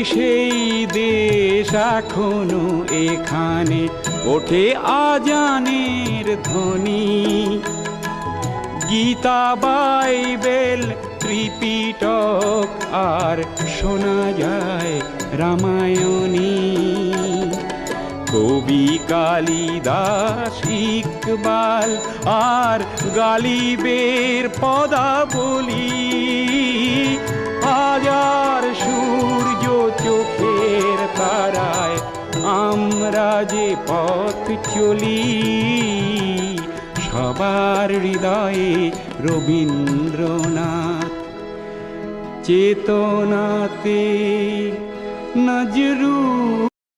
সেই দেশ এখনো এখানে ওঠে আজানের ধ্বনি। গীতা, বাইবেল, ত্রিপিটক আর শোনা যায় রামায়ণী। কবি কালিদাস, ইকবাল আর গালিবের পদাবলী। হাজার সূর্য চোখের তারায় আমরা যে পথ চলি, সবার হৃদয়ে রবীন্দ্রনাথ। চেতনাতে নজরুল